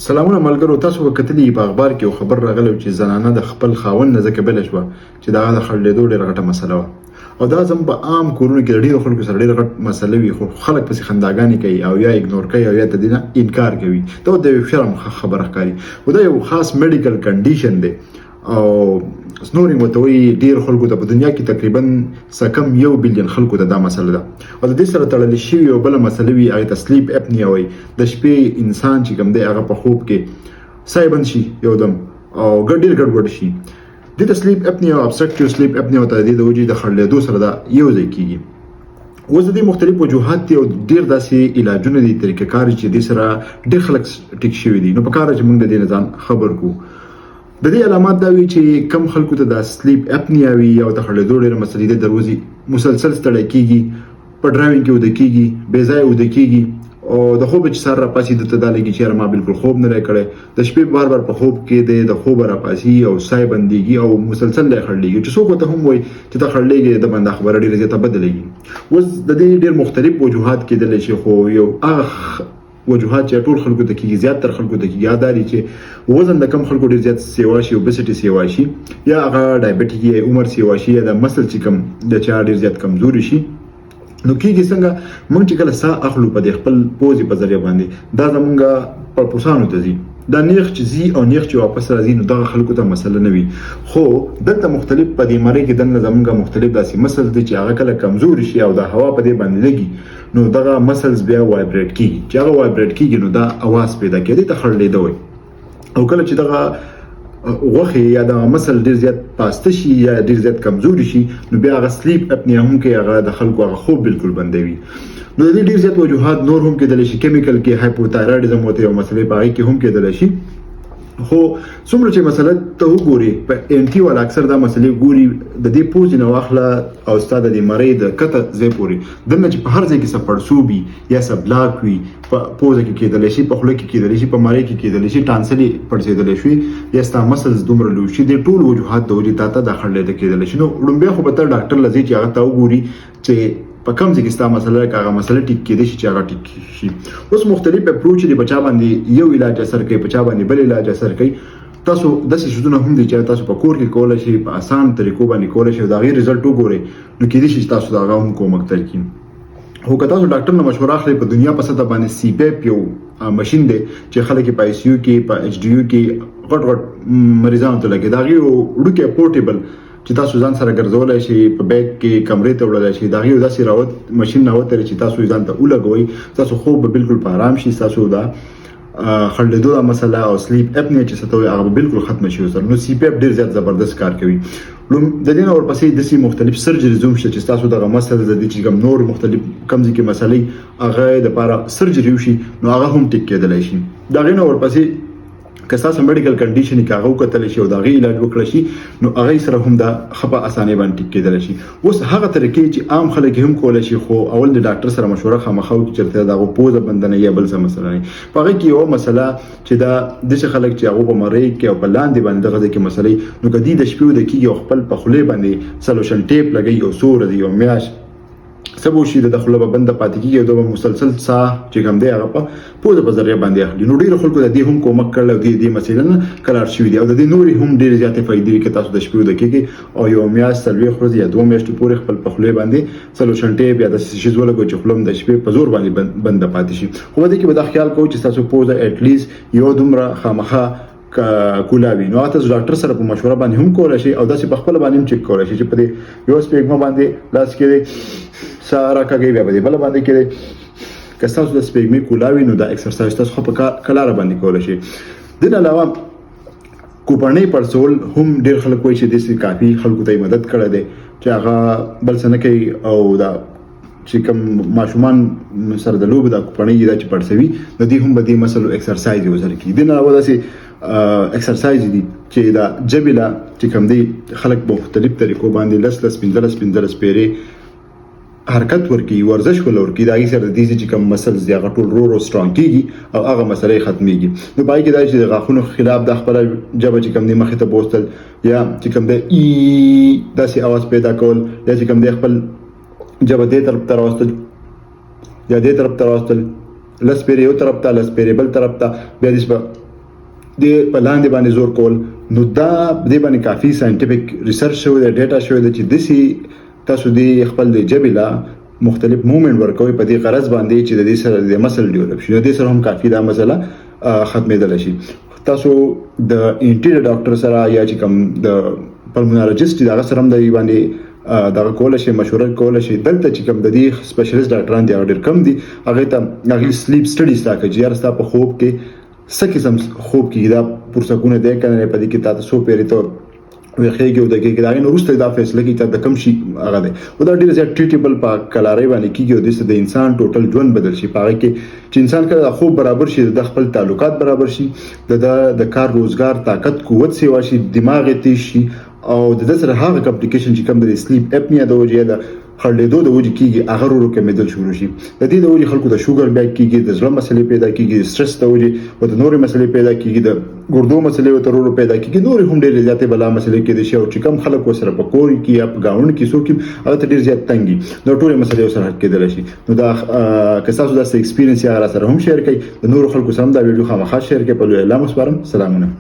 سلامونه ملګرو، تاسو وکتلی په اخبار کې خبر راغلی چې زنانه د خپل خاوند نه ځکه بېله شوه چې د هغه د خړلېدو ډېره غټه مسله وه، او دا زموږ په عام کورونو کې د ډېرو خلکو سره ډېره غټ مسله وي، خو خلک پسې خنداګانې کوي او یا اګنور کوي او یا د دې نه انکار کوي. دا د یو شرم خبره ښکاري، خو دا یو خاص میډیکل کنډیشن دی او سنورینګ ورته وایي. ډېر خلکو ته په دنیا کې تقریبا څه کم 1 بلین خلکو ته دا مسله ده، او د دې سره تړلې شوې یو بله مسله وي، هغې ته سلیپ اپنیا وایي. د شپې انسان چې کوم دی هغه په خوب کې ساه بند شي یو دم او ډېر ګډوډ شي. دې ته سلیپ اپنیا او ابسټرکټیو سلیپ اپنیا ورته د دې د وجې د خړلېدو سره دا یو ځای کېږي. اوس د دې مختلف وجوهات دي او ډېر داسې علاجونه دي، طریقه کار چې دې سره ډېر خلک ټیک شوي دي. نو پکار چې موږ د دې نه ځان خبر کړو. د دې علامات دا وي چې کم خلکو ته د سلیپ اپنیا وي او د خړلېدو ډېرې مسلې د دروازې مسلسل ستړی کېږي، په ډرایوینګ کې اوده کېږي، بې ځایه اوده کېږي او د خوب چې سر راپاسي دته دا لګي چې ما بالکل خوب نه کړی. د شپې بار بار په خوب کې د خوب راپاسي او سای بنديږي او مسلسل له خړلېږي چې څوک ته هم وایي چې دا خړلېږي د بنده خبره ډېره زیاته بدلېږي. اوس د دې ډېر مختلف وجوهات کېدلی شي، خو یو هغه وجوهات چې ټول خلکو ته کېږي، زیات تر خلکو ته کېږي، دا دی چې وزن د کم خلکو ډېر زیات سیوا شي، اوبسټي سیوا شي، یا هغه ډایبټیک یا عمر سیوا شي، یا د مسل چې کم د چا ډېر زیات کمزوري شي. نو کېږي څنګه موږ چې کله ساه اخلو په دې خپل پوزې په ذریعه باندې، دا زمونږ په پوسانو ته ځي، دا نیغ چې ځي او نیغ چې واپس راځي، نو دغه خلکو ته مسله نه وي. خو دلته مختلف په دې مرۍ کې دننه زمونږ مختلف داسې مسل دي چې هغه کله کمزوري شي او د هوا په دې باندې لګي، نو دغه مسلز بیا وایبریټ کیږي. چې هغه وایبریټ کیږي نو دا आवाज پیدا کوي، ته خړلېده وي. او کله چې دغه غوخه یا د مسل ډیر زیات پاسته شي یا ډیر زیات کمزوري شي، نو بیا هغه سلیپ اپنیا هم کې هغه د خلکو هغه خوب بالکل بندوي. نو د دې ډیر زیات وجوهات نور هم کېدلی شي. کیمیکل کې هایپوتایرایډزم وته یو مسلې په هغې کې هم کېدلی شي. خو څومره چې مسله ته وګوري په انټي والا اکثر دا مسلې ګوري د دې پوزې نه واخله او ستا د دې مرۍ د کته ځای پورې دننه چې په هر ځای کې څه پړسوب وي یا څه بلاک وي، په پوزه کې کېدلی شي، په خوله کې کېدلی شي، په مرۍ کې کېدلی شي، ټانسلې پړسېدلی شي، یا ستا مسلز دومره لوی شي. د ټول وجوهات د وجې تا ته دا خړلېده کېدلی شي. نو لومبیا خو به ته ډاکټر له ځې چې هغه ته وګوري چې په کوم ځای کې ستا مسله ده، که هغه مسله ټیک کېدی شي چې هغه ټیک شي. اوس مختلف اپروچ دي، په چا باندې یو علاج اثر کوي، په چا باندې بل علاج اثر کوي. تاسو داسې شیزونه هم دي چې تاسو په کور کې کولی شي، په اسان طریقو باندې کولی شي او د هغې رزلټ وګورئ، نو کېدای شي چې تاسو د هغه هم کومک درکړي. خو که تاسو ډاکټر نه مشوره اخلئ، په دنیا په سطح باندې سی پی اپ یو مشین دی چې خلک په آی سی یو کې، په ایچ ډي یو کې غټ غټ مریضانو ته لګي. د هغې یو وړوکی پورټیبل چې تاسو ځان سره ګرځولی شي، په بیگ کې کمرې ته وړلی شي، د هغې یو داسې راوت مشین راوتلی چې تاسو ځان ته ولګوئ، تاسو خوب به بالکل په آرام شي، تاسو دا خړلېدو دا مسله او سلیپ اپنیا چې څه ته وایي هغه به بالکل ختمه شي ورسره. نو سی پی اپ ډېر زیات زبردست کار کوي. د دې نه ورپسې داسې مختلف سرجریز هم شته چې تاسو دغه مسل د دې چې کوم نور مختلف کم ځای کې مسلې هغه دپاره سرجري وشي، نو هغه هم ټیک کېدلی شي. د هغې نه ورپسې که ستاسو میډیکل کنډیشن کې هغه وکتلی شي او د هغې علاج وکړی شي، نو هغې سره هم دا ښه په اسانۍ باندې ټیک کېدلی شي. اوس هغه طریقې چې عام خلک هم کولی شي، خو اول د ډاکټر سره مشوره خامخا وکړي چېرته د هغو پوزه بنده نه یا بل څه مسله نه. په هغې کې یوه مسله چې دا داسې خلک چې هغو په مرۍ کې او په لاندې باندې دغه ځای کې مسلې، نو که دوی د شپې وده کېږي او خپل په خولې باندې سلوشن ټیپ لګوي یو څو ورځې یو میاشت څه به وشي، د خوله به بنده پاتې کېږي او دا به مسلسل ساه چې کوم دی هغه په پوزه په ذریعه باندې اخلي. نو ډېرو خلکو د دې هم کومک کړی او دې مسلې نه کلار شوي دي او د دې نورې هم ډېرې زیاتې فایدې دي که تاسو د شپې وده کېږئ او یو میاشت 4 ورځې یا 2 میاشتې پورې خپل په خولې باندې سلوشن ټیپ یا داسې شیز ولګوئ چې خوله هم د شپې په زور باندې بنده پاتې شي. خو په دې کې به دا خیال کوو چې ستاسو پوزه ایټلیست یو دومره خامخا کولاوي. نو تاسو ډاکټر سره په مشوره باندې هم کولی شي او داسې په خپله باندې هم چک کولی شي چې په دې یو سپېږمه باندې لاس کې ساه راکاږئ، بیا په دې بله باندې کېدی. که ستاسو د سپېږمې کولاوي نو دا اکسرسایز تاسو ښه په کلاره باندې کولی شي. د دې علاوه کوپړنۍ پړسول هم ډېر خلک وایي چې داسې کافي خلکو ته یې مدد کړی دی چې هغه بل څه نه کوي او دا چې کوم ماشومان سره د لوبو دا کوپړنۍ دا چې پړسوي، د دې هم به دې مسلو اکسرسایز یې ورسره کېږي. د دې علاوه داسې اکسرسایز دي چې دا ژبې له چې کوم دی خلک په مختلف طریقو باندې 10 15 حرکت ورکوي، ورزش ورکوي، د هغې سره د دې چې کوم مسلز دي هغه ټول ورو سټرانګ کېږي او هغه مسلې ختمېږي. نو په هغې کې دا چې د غاښونو خلاف دا خپله ژبه چې کوم دی مخې ته بوستل یا چې کوم دی داسې اواز پیدا کول یا چې کوم دی خپل ژبه دې طرف ته راوستل یا دې طرف ته راوستل لس پیری یو طرف ته، لس پیری بل طرف ته، بیا دې د په لاندې باندې زور کول. نو دا دې باندې کافي ساينټیفیک ریسرچ شوی دی، ډیټا شوی دی چې دسی تاسو دې خپل د جبې لا مختلف موومنت ورکوي په دې غرض باندې چې د دې سره د مسل ډیولپ شي. د دې سره هم کافي دا مسله ختمېدل شي. تاسو د انټیریور ډاکټر سره یا چې کوم د پلمونالوجیست دا سره هم د باندې دا کول شي مشوره کول شي. دلته چې کوم د دې سپیشلیست ډاکټران دی ډېر کم دي، هغه ته هغه سلیپ سټډیز تا کوي چې یار په خوب کې څه قسم خوب کې دا پرسکونه دی کنه په دې کې تاسو پیری ته ورخېږي او دغه کې دا نه وروسته دا فیصله کوي چې د کم شي هغه دی او دا ډیر زیات ټریټیبل په کلاري باندې کیږي او د انسان ټوټل ژوند بدل شي. په هغه کې چې انسان کله خوب برابر شي، د خپل تعلقات برابر شي، د کار روزګار طاقت قوت سیوا شي، دماغ تیز شي او د سره هغه کمپلیکیشن چې کوم د سلیپ اپنیا د وجې د خړېدو د وجې کیږي هغه ورو کېدل شروع شي. د دې د وجې خلکو د شوګر بیک کیږي، د زړه مسلې پیدا کیږي، د سټرس د وجې او د نورې مسلې پیدا کیږي، د ګردو مسلې او ترورو پیدا کیږي، نور هم ډېر زیاتې بلا مسلې کې دي چې او چې کم خلک وسره په کور کې یا په گاوند کې څوک هغه ډېر زیات تنګي نو ټول مسلې سره حل کېدل شي. نو دا که تاسو دا ایکسپیرینس یا سره هم شیر کړئ، د نور خلکو سره دا ویډیو خامخا شیر کړئ. په لوی اعلان وسپارم. سلامونه.